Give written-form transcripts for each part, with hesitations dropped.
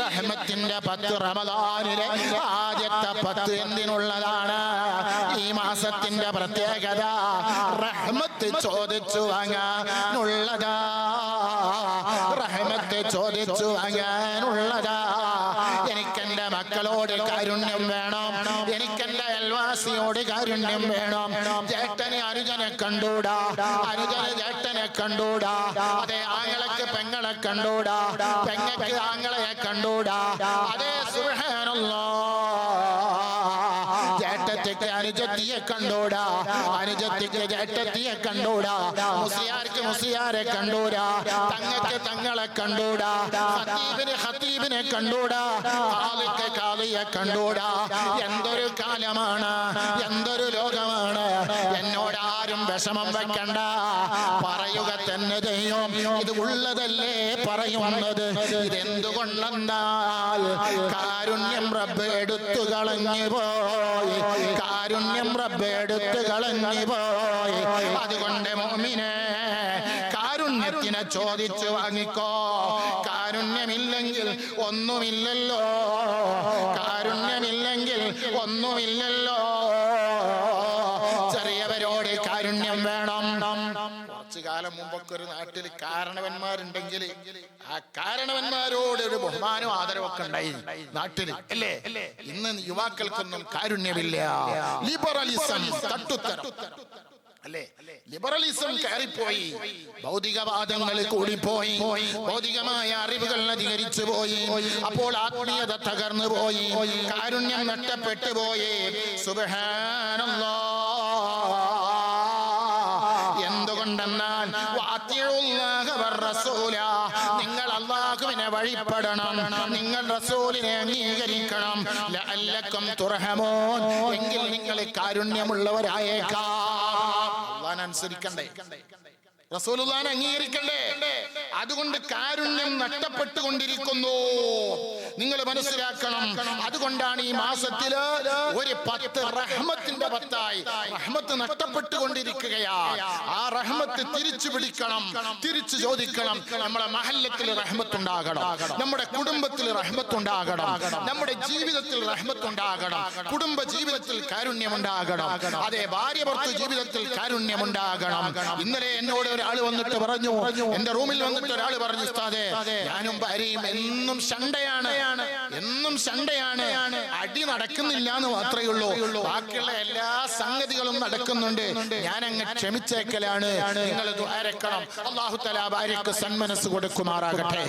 റഹ്മത്തിന്റെ 10 റമദാനിലെ ആദ്യത്തെ 10 എന്തിനുള്ളതാണ്? ഈ മാസത്തിന്റെ പ്രത്യേകത റഹ്മത്ത് ചോദിച്ചു വാങ്ങാനുള്ളതാ. റഹ്മത്ത് ചോദിച്ചു വാങ്ങാനുള്ളതാ. എനിക്കെന്റെ മക്കളോട് കാരുണ്യം വേണം, എനിക്കെന്റെ അയൽവാസിയോട് കാരുണ്യം വേണം. ചേട്ടനെ അനുജനെ കണ്ടൂടാ, അനുജന് ചേട്ടനെ കണ്ടൂടാ. അതെ, ആങ്ങളക്ക് പെങ്ങളെ കണ്ടൂടാ, പെങ്ങൾക്ക് ആങ്ങളെ കണ്ടൂടാ. അതെ, സുബ്ഹാനല്ലാഹ്. ചേട്ടത്തിക്ക് അനുജത്തിയെ കണ്ടൂടാ, അനുജത്തിക്ക് ചേട്ടത്തിയെ കണ്ടൂടാ. മുസ്ലിയാർക്ക് മുസ്ലിയാരെ കണ്ടൂടാ, തങ്ങൾക്ക് തങ്ങളെ കണ്ടൂടാ. ഖതീബിന് ഖതീബിനെ കണ്ടൂടാ, ഖാദിക്ക് ഖാദിയെ കണ്ടൂടാ. എന്തൊരു കാലമാണ്, എന്തൊരു ലോകമാണ്. എന്നോട് ആരും വിഷമം വെക്കണ്ട, പറയുക തന്നെ ചെയ്യും. ഇത് ഉള്ളതല്ലേ പറയുന്നത്. ഇതെന്തുകൊണ്ടെന്നാൽ കാരുണ്യം റബ്ബ് എടുത്തു കളഞ്ഞു പോയി, കാരുണ്യം റബ്ബ് എടുത്തു കളഞ്ഞു പോയി. അതുകൊണ്ട് മുഅ്മിനേ, കാരുണ്യത്തിനെ ചോദിച്ചു വാങ്ങിക്കോ. കാരുണ്യമില്ലെങ്കിൽ ഒന്നുമില്ലല്ലോ, കാരുണ്യമില്ലെങ്കിൽ ഒന്നുമില്ലല്ലോ. ചെറിയവരോട് കാരുണ്യം വേണം. കുറച്ചു കാലം മുമ്പൊക്കെ ഒരു നാട്ടിൽ കാരണവന്മാരുണ്ടെങ്കിൽ ആ കാരണവന്മാരോട് ഒരു ബഹുമാനവും ആദരവൊക്കെ ഉണ്ടായി നാട്ടിൽ, അല്ലേ? ഇന്ന് യുവാക്കൾക്കൊന്നും കാരുണ്യമില്ല. ലിബറലിസം, തട്ടുത്തരം, അല്ലേ? ലിബറലിസം കയറിപ്പോയി, ഭൗതികവാദങ്ങൾ കൂടിപ്പോയി, ഭൗതികമായ അറിവുകൾ അധികരിച്ചു പോയി. അപ്പോൾ ആത്മീയത തകർന്നു പോയി, കാരുണ്യം നഷ്ടപ്പെട്ടു പോയി. സുബ്ഹാനല്ലാഹ്. എന്തുകൊണ്ടെന്നാൽ നിങ്ങൾ അല്ലാഹുവിനെ വഴിപ്പെടണം, നിങ്ങൾ റസൂലിനെ അംഗീകരിക്കണം. ലഅല്ലക്കും തുർഹമൂൻ, എങ്കിൽ നിങ്ങൾ കാരുണ്യമുള്ളവരായേക്കാം. അല്ലാഹുവിനെ അനുസരിക്കണ്ടേ, റസൂലുള്ളാഹിനെ അംഗീകരിക്കണ്ടേ? അതുകൊണ്ട് കാരുണ്യം നഷ്ടപ്പെട്ടുകൊണ്ടിരിക്കുന്നു. നിങ്ങൾ മനസ്സിലാക്കണം. അതുകൊണ്ടാണ് ഈ മാസത്തില് ഒരു 10 റഹ്മത്തിന്റെ 10ആയി റഹ്മത്ത് നഷ്ടപ്പെട്ടുകൊണ്ടിരിക്കുകയാ. ആ റഹ്മത്ത് തിരിച്ചു പിടിക്കണം, തിരിച്ചു ചോദിക്കണം. നമ്മുടെ മഹല്ലത്തിൽ റഹ്മത്തുണ്ടാകണം, നമ്മുടെ കുടുംബത്തിൽ റഹ്മത്തുണ്ടാകണം, നമ്മുടെ ജീവിതത്തിൽ റഹ്മത്തുണ്ടാകണം, കുടുംബ ജീവിതത്തിൽ കാരുണ്യമുണ്ടാകണം. അതെ, ഭാര്യ ഭർത്തൃ ജീവിതത്തിൽ കാരുണ്യമുണ്ടാകണം. ഇന്നലെ എന്നോട് ഒരാൾ വന്നിട്ട് പറഞ്ഞു, എന്റെ റൂമിൽ വന്നിട്ട് ഒരാൾ പറഞ്ഞു, ഉസ്താദേ, ഞാനും ഭാര്യയും എന്നും ശണ്ടയാണ്, എന്നും ശണ്ടയാണ്. അടി നടക്കുന്നില്ല എന്ന് മാത്രമേ ഉള്ളൂ, ബാക്കിയുള്ള എല്ലാ സംഗതികളും നടക്കുന്നുണ്ട്. ഞാൻ അങ്ങ് ക്ഷമിച്ചേക്കലാണ്. നിങ്ങൾ ദുആരക്കണം, അല്ലാഹു തആല ഭാര്യയ്ക്ക് സന്മനസ് കൊടുക്കുമാറാകട്ടെ.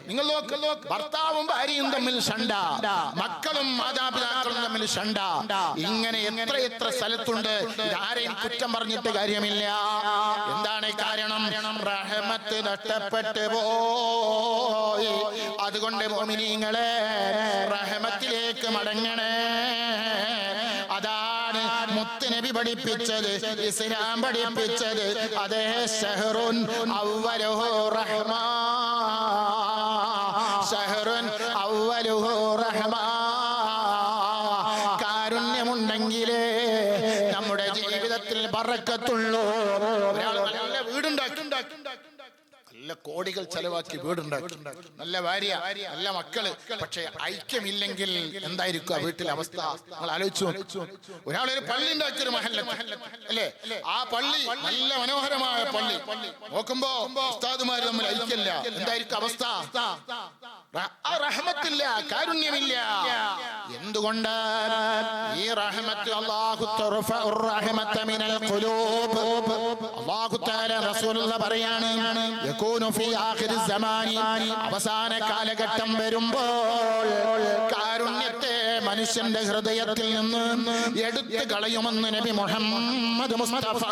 നിങ്ങൾ നോക്ക്, ഭർത്താവും ഭാര്യയും തമ്മിൽ ശണ്ട, മക്കളും മാതാപിതാക്കളും തമ്മിൽ ശണ്ട. ഇങ്ങനെ എത്ര എത്ര സ്ഥലത്തുണ്ട്. ആരെയും കുറ്റം പറഞ്ഞിട്ട് കാര്യമില്ല. എന്താണ് കാരണം? റഹ്മത്ത് നഷ്ടപ്പെട്ടു പോയി. അതുകൊണ്ട് മുഅ്മിനീങ്ങളെ, റഹ്മത്തിലേക്ക് മടങ്ങണേ. അതാണ് മുത്തുനബി പഠിപ്പിച്ചത്, ഇസ്ലാം പഠിപ്പിച്ചത്. അതേ, ശഹ്റുൻ അവ്വലുഹു റഹ്മ, ശഹ്റുൻ അവ്വലുഹു റഹ്മ. കാരുണ്യമുണ്ടെങ്കിലേ നമ്മുടെ ജീവിതത്തിൽ ബറക്കത്തുള്ളൂ. ഒരാൾ നല്ല വീടുണ്ടാക്കി, നല്ല കോടികൾ ചെലവാക്കി വീടുണ്ടാക്കി, നല്ല ഭാര്യ, നല്ല മക്കള്, പക്ഷെ ഐക്യമില്ലെങ്കിൽ എന്തായിരിക്കും ആ വീട്ടിലെ അവസ്ഥ? നമ്മൾ ആലോചിച്ചു. ഒരാളൊരു പള്ളി ഉണ്ടാക്കിയ ഒരു മഹല്ലത്ത്, അല്ലേ? ആ പള്ളി നല്ല മനോഹരമായ പള്ളി, നോക്കുമ്പോ ഉസ്താദുമാര് തമ്മിൽ ഐക്യമില്ല. എന്തായിരിക്കും അവസ്ഥ? റഹ്മത്തില്ല, കാരുണ്യമില്ല. എന്തുകൊണ്ട്? ഈ റഹ്മത്ത് അല്ലാഹു തർഫഉർ റഹ്മത മിനൽ ഖുലൂബ്. അല്ലാഹു തആല റസൂലുള്ള പറയാണ്, യകൂനു ഫീ ആഖിരി സമാനി, അവസാന കാലഘട്ടം വരുമ്പോൾ കാരുണ്യത്തെ മനുഷ്യന്റെ ഹൃദയത്തിൽ നിന്ന് എടുത്തു കളയുമെന്ന് നബി മുഹമ്മദ് മുസ്തഫ.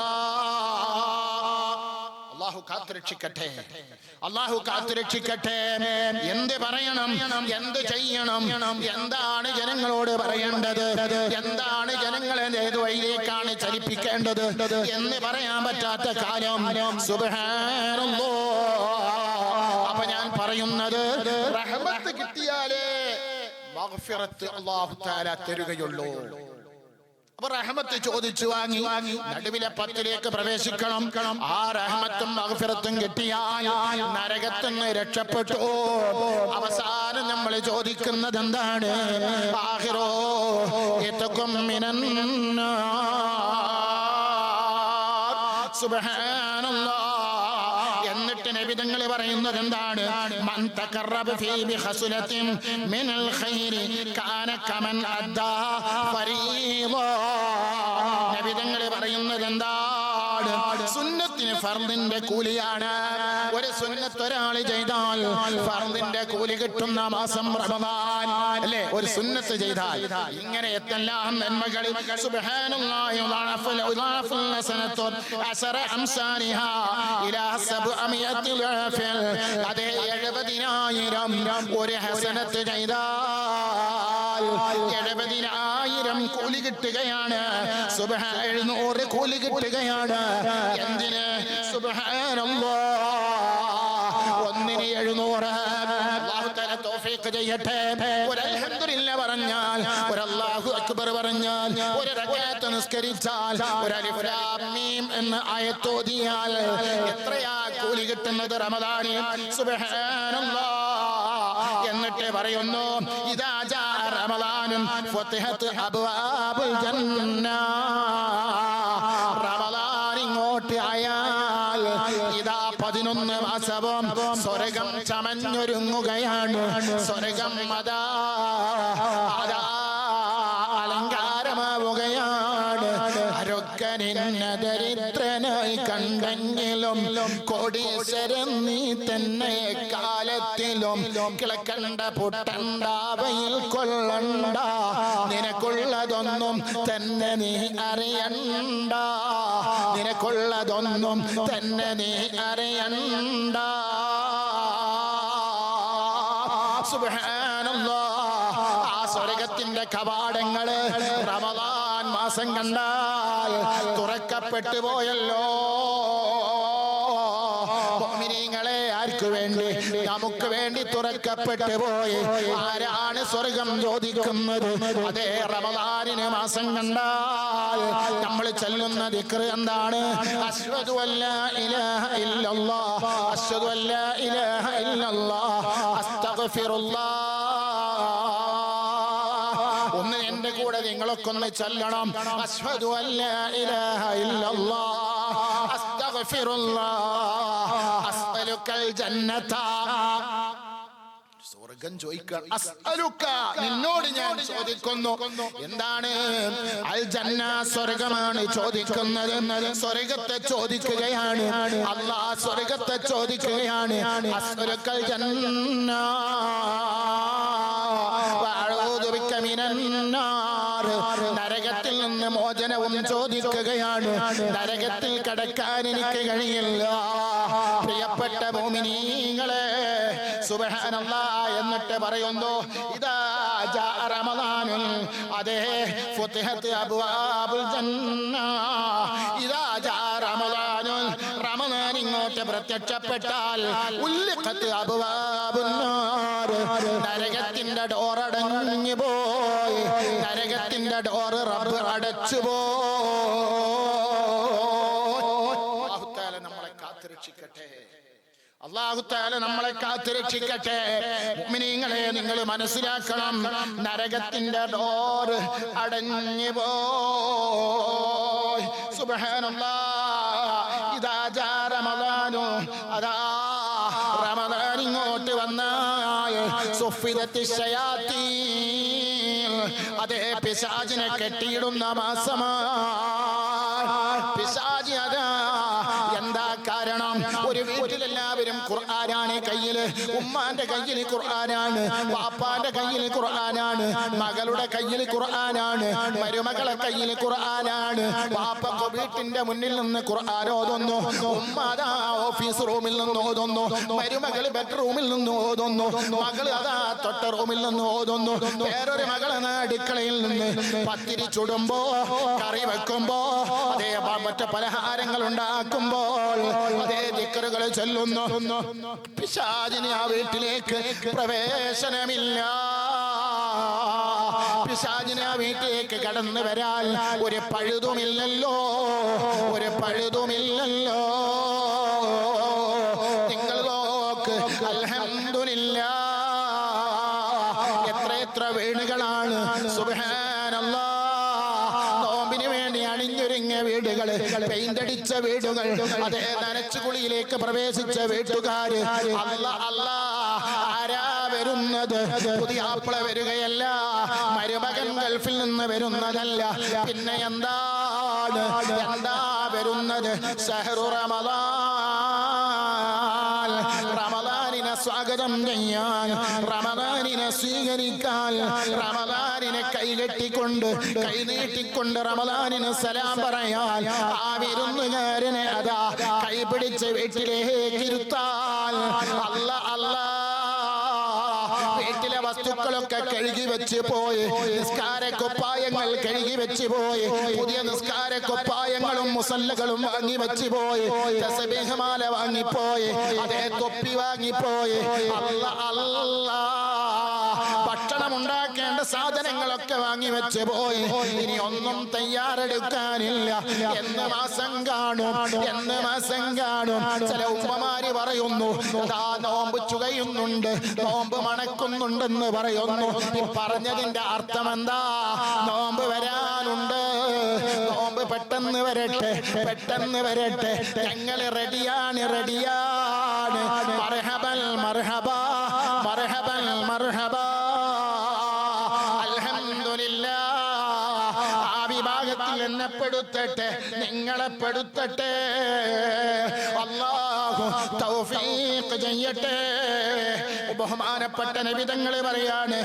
അല്ലാഹു കാത്തുരക്ഷിക്കട്ടെ, അല്ലാഹു കാത്തുരക്ഷിക്കട്ടെ. എന്ത് പറയണം, എന്ത് ചെയ്യണം, എന്താണ് ജനങ്ങളോട് പറയേണ്ടത്, എന്താണ് ജനങ്ങളെ ഏത് വഴിയിലേക്കാണ് ചലിപ്പിക്കേണ്ടത് എന്ന് പറയാൻ പറ്റാത്ത കാലം. സുബ്ഹാനല്ലാഹ്. അപ്പൊ ഞാൻ പറയുന്നത്, റഹ്മത്ത് കിട്ടിയാലേ മഗ്ഫിറത്ത് അല്ലാഹു തആല തരുകയുള്ളൂ. അപ്പൊ റഹ്മത്ത് ചോദിച്ചു വാങ്ങി നടുവിലെ 10ലേക്ക് പ്രവേശിക്കണം. ആ റഹ്മത്തും മഗ്ഫിറത്തും കിട്ടിയാൽ നരകത്തിൽ നിന്ന് രക്ഷപ്പെട്ടു. അവസാനം നമ്മൾ ചോദിക്കുന്നത് എന്താണ്? ആഖിറോ യതകും മിനന്നാർ. സുബ്ഹാനല്ലാഹ്. എന്നിട്ട് നബി തങ്ങൾ പറയുന്നത് എന്താണ്? മൻ തഖറബ ഫീ ബിഖസ്ലത്തിൻ മിനൽ ഖൈരി കാന കമൻ അദ്ദാ ഫരീദ. നബി തങ്ങൾ പറയുന്നത് എന്താണ്? സുന്നത്തിന് ഫർദിന്റെ കൂലിയാണ്. ഒരു സുന്നത്ത് ഒരാൾ ചെയ്താൽ ഫർദിന്റെ കൂലി കിട്ടുന്ന മാസം റമദാൻ അല്ലേ? ഒരു സുന്നത്ത് ചെയ്താൽ ഇങ്ങനെ എത്തെല്ലാം നന്മകൾ. സുബ്ഹാനല്ലാഹി യുളാഫുൽ ഹസനത്തു അസറ അംസാലിഹാ ഇലാ 700 ളഅഫൽ. അതേ 70,000 ഒരു ഹസനത്ത് ചെയ്താൽ 70,000 കൂലി കിട്ടുകയാണ്. 700 കൂലി കിട്ടുകയാണ്. എന്തിന്? സുബ്ഹാനല്ലാഹ്. ഒന്നിന് 700. അല്ലാഹു തആല തൗഫീഖ് ചെയ്യട്ടെ. ഒരു അൽഹംദുലില്ലാഹ് പറഞ്ഞാൽ, ഒരു അല്ലാഹു അക്ബർ പറഞ്ഞാൽ, ഒരു റകഅത്ത് നിസ്കരിച്ചാൽ, ഒരു അലിഫ് ലാം മീം എന്ന ആയത്ത് ഓതിയാൽ എത്രയാ കൂലി കിട്ടുന്നത് റമദാനിൽ? സുബ്ഹാനല്ലാഹ്. എന്നിട്ട് പറയുന്നു ഇദാ ജാ റമദാനുൻ ഫതിഹത് അബ്വാബുൽ ജന്ന. റമദാൻ ഇങ്ങോട്ട് ആയാൽ ഇതാ 11 മാസവും സ്വർഗം ചമഞ്ഞൊരുങ്ങുകയാണ്. സ്വർഗം അതാ അലങ്കാരമാവുകയാണ്. ആരൊക്കനിന്ന ദരിദ്രനായി കണ്ടെങ്കിലും കോടീശ്വരൻ നീ തന്നെ കാലത്തിലും കിളക്കണ്ട പൊട്ടണ്ട വെയിൽ കൊള്ളണ്ട. നിനക്കുള്ളതൊന്നും തന്നെ നീ അറിയണ്ട. നിനക്കുള്ളതൊന്നും തന്നെ നീ അറിയണ്ട. സുബ്ഹാനല്ലാഹ്. ആ സ്വർഗത്തിന്റെ കവാടങ്ങള് റമദാൻ മാസം കണ്ടാൽ തുറക്കപ്പെട്ടു പോയല്ലോ. മുഅ്മിനീങ്ങളെ, ആർക്ക് വേണ്ടി? നമുക്ക് വേണ്ടി തുറക്കപ്പെട്ടു പോയി. ആരാണ് സ്വർഗം ചോദിക്കുന്നത്? അതേ റമദാനിന് മാസം കണ്ടാൽ നമ്മൾ ചൊല്ലുന്ന ദിക്ർ എന്താണ്? അശ്ഹദു അല്ലാ ഇലാഹ ഇല്ലല്ലാഹ്, അശ്ഹദു അല്ലാ ഇലാഹ ഇല്ലല്ലാഹ്, അസ്തഗ്ഫിറുല്ലാഹ്. ഒന്ന് എന്റെ കൂടെ നിങ്ങളൊക്കെ ഒന്ന് ചൊല്ലണം. അശ്ഹദു അല്ലാ ഇലാഹ ഇല്ലല്ലാഹ്, അസ്തഗ്ഫിറുല്ലാഹ്, അസ്അലുക്കൽ ജന്നത. സ്വർഗം ചോദിക്കാൻ അസ്അലുക, നിന്നോട് ഞാൻ ചോദിക്കുന്നു. എന്താണ്? അൽ ജന്ന, സ്വർഗമാണ് ചോദിക്കുന്നത്. സ്വർഗത്തെ ചോദിക്കുകയാണ് അല്ലാഹ്. സ്വർഗത്തെ ചോദിക്കുകയാണ്. അസ്അലുക്കൽ ജന്ന വഅഊദു ബിക മിനന്നാർ. നരകത്തിൽ നിന്ന് മോചനവും ചോദിക്കുകയാണ്. നരകത്തിൽ കടക്കാൻ എനിക്ക് കഴിയില്ല. പ്രിയപ്പെട്ട മുഅ്മിനീങ്ങളെ, സുബ്ഹാനല്ലാഹ്. എന്നിട്ട് പറയുന്നു ഇദാ ജാ റമദാനുൻ, അതേ ഫുതിഹത് അബ്വാബുൽ ജന്ന. ഇദാ ജാ റമദാനുൻ, റമദാൻ ഇങ്ങോട്ട് പ്രത്യക്ഷപ്പെട്ടാൽ ഉല്ലിഖത് അബ്വാബുൻ നാർ. നരകത്തിന്റെ ഡോർ അടഞ്ഞു പോയി. നരകത്തിന്റെ ഡോർ റബ്ബ് അടച്ചു പോയി. അല്ലാഹു തആല നമ്മളെ കാത്തുരക്ഷിക്കട്ടെ. അല്ലാഹു തആല നമ്മളെ കാത്തുരക്ഷിക്കട്ടെ. മുഅ്മിനീങ്ങളെ, നിങ്ങൾ മനസ്സിലാക്കണം, നരകത്തിന്റെ ഡോർ അടഞ്ഞു പോയി. സുബ്ഹാനല്ലാഹ്. ഇദാ ജാ റമദാനു, അതാ റമദാൻ ഇങ്ങോട്ട് വന്നാൽ സുഫിദത്തി ശയാത്തീൻ, അതേ പിശാചിനെ കെട്ടിയിടുന്ന മാസമാണ്. പിശാചി അതാ എന്താ കാരണം? ഒരു വീട്ടിലെല്ലാവരും ഖുർആനാണ് കയ്യില്. ഉമ്മാന്റെ കയ്യിൽ ഖുർആനാണ്, വാപ്പാന്റെ കയ്യിൽ ഖുർആനാണ്, മകളുടെ കയ്യിൽ ഖുർആനാണ്, മരുമകളെ കയ്യിൽ ഖുർആനാണ്. വാപ്പ വീട്ടിന്റെ മുന്നിൽ നിന്ന് ഖുർആൻ ഓതുന്നു, ഉമ്മ അതാ ഓഫീസ് റൂമിൽ നിന്ന് ഓതുന്നു, മരുമകൾ ബെഡ്റൂമിൽ നിന്ന് ഓതുന്നു, മകള് അതാ തൊട്ട റൂമിൽ നിന്ന് ഓതുന്നു. വേറൊരു മകള് അടുക്കളയിൽ നിന്ന് പത്തിരി ചുടുമ്പോ, കറി വെക്കുമ്പോ, അതേ മറ്റു പലഹാരങ്ങൾ ഉണ്ടാക്കുമ്പോൾ അതേ ദിക്റുകൾ ചൊല്ലുന്നു. പിശാചിന് ആ വീട്ടിലേക്ക് പ്രവേശനമില്ല. പിശാചിനെ ആ വീട്ടിലേക്ക് കടന്നു വരാൻ ഒരു പഴുതുമില്ലല്ലോ, ഒരു പഴുതുമില്ലല്ലോ. നിങ്ങൾ നോക്ക്, അൽഹംദുലില്ലാ, എത്ര വീടുകളാണ് സുബ്ഹാനല്ലാഹ് നോമ്പിന് വേണ്ടി അണിഞ്ഞൊരുങ്ങിയ വീടുകൾ, പെയിന്റ് അടിച്ച വീടുകൾ, അതേ നനച്ചു കുളിയിലേക്ക് പ്രവേശിച്ച വീട്ടുകാര്. അല്ലാ അല്ലാ, ആരാ വരുന്നത്? പുതിയ ആപ്പിള വരികയല്ല, മരുമകൻ ഗൾഫിൽ നിന്ന് വരുന്നതല്ല, പിന്നെ എന്താണ് വരുന്നത്? ശഹ്റു റമളാൻ, റമളാനിനെ സ്വാഗതം ചെയ്യാൻ, റമളാനിനെ സ്വീകരിക്കാൻ, റമളാനിനെ കൈകെട്ടിക്കൊണ്ട് കൈനീട്ടിക്കൊണ്ട് റമളാനിന് സലാം പറയാൻ ആ വിരുന്നുകാരനെ അതാ കൈപിടിച്ച് വീട്ടിലേക്ക് ഇരുത്താൻ. അല്ലാ അല്ലാ, വീട്ടിലെ വസ്തുക്കളൊക്കെ കഴുകി വെച്ച് പോയി, നിസ്കാര കുപ്പായങ്ങൾ കഴുകി വെച്ച് പോയി, പുതിയ നിസ്കാര കുപ്പായങ്ങളും മുസല്ലകളും വാങ്ങി വെച്ച് പോയി, തസ്ബീഹ്മാല വാങ്ങിപ്പോയി, അതേ തൊപ്പി വാങ്ങിപ്പോയി. അല്ലാ അല്ലാ, ഭക്ഷണം ഉണ്ടാക്കേണ്ട സാധനങ്ങളൊക്കെ വാങ്ങി വെച്ച് പോയി. ഇനി ഒന്നും തയ്യാറെടുക്കാനില്ല. എന്ന് മാസം കാണും, എന്ന് മാസം കാണും. ചില ഉമ്മമാര് പറയുന്നു, അതാ നോമ്പ് ചുകയുന്നുണ്ട്, നോമ്പ് മണക്കുന്നുണ്ടെന്ന് പറയുന്നു. ഈ പറഞ്ഞതിന്റെ അർത്ഥം എന്താ? നോമ്പ് വരാനുണ്ട്, നോമ്പ് പെട്ടെന്ന് വരട്ടെ, പെട്ടെന്ന് വരട്ടെ, ഞങ്ങൾ റെഡിയാണ്, റെഡിയാണ്. മർഹബൻ മർഹബാ, മർഹബൻ മർഹബാ. ആ വിഭാഗത്തിൽ എന്നെ പെടുത്തട്ടെ, നിങ്ങളെ പെടുത്തട്ടെ. അല്ലാഹു തൗഫീഖ് ചെയ്യട്ടെ. ബഹുമാനപ്പെട്ട നബി തങ്ങൾ പറയാണ്,